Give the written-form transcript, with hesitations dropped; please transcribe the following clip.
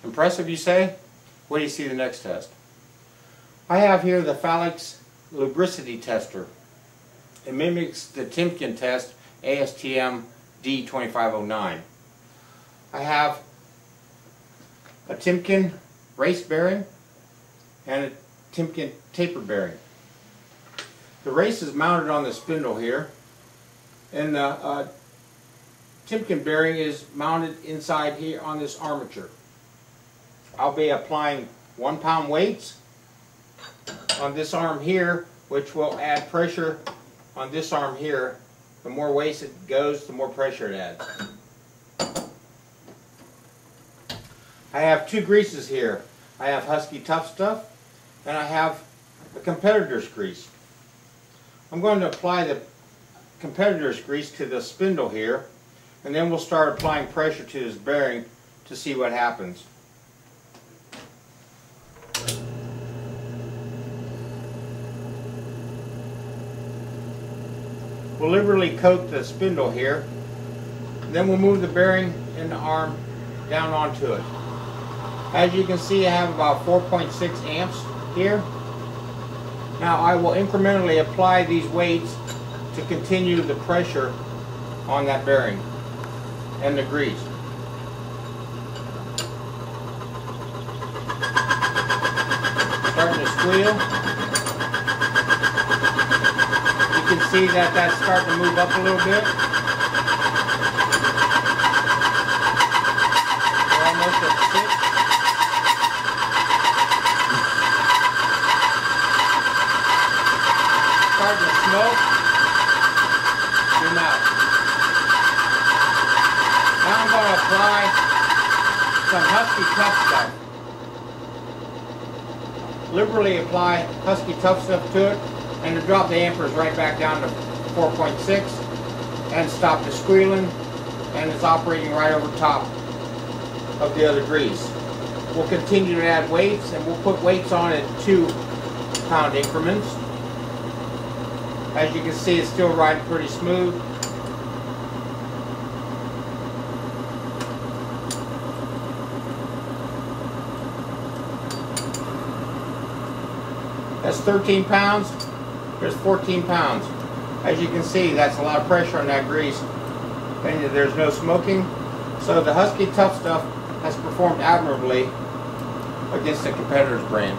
Impressive, you say? Wait till you see the next test. I have here the Phalanx lubricity tester. It mimics the Timken test ASTM D2509. I have a Timken race bearing and a Timken taper bearing. The race is mounted on the spindle here, and the Timken bearing is mounted inside here on this armature. I'll be applying 1 pound weights on this arm here, which will add pressure on this arm here. The more weights it goes, the more pressure it adds. I have 2 greases here. I have Huskey Tuff Stuff, and I have a competitor's grease. I'm going to apply the competitor's grease to the spindle here, and then we'll start applying pressure to this bearing to see what happens. We'll liberally coat the spindle here, then we'll move the bearing and the arm down onto it. As you can see, I have about 4.6 amps here. Now I will incrementally apply these weights to continue the pressure on that bearing and the grease. Starting to squeal. You can see that that's starting to move up a little bit. We're almost at 6. Starting to smoke. Zoom out. Now I'm going to apply some Huskey Tuff Stuff. Liberally apply Huskey Tuff Stuff to it, and to drop the amperes right back down to 4.6 and stop the squealing, and it's operating right over top of the other grease. We'll continue to add weights, and we'll put weights on at 2 pound increments. As you can see, it's still riding pretty smooth. That's 13 pounds. There's 14 pounds. As you can see, that's a lot of pressure on that grease. And there's no smoking. So the Huskey Tuff Stuff has performed admirably against the competitor's brand.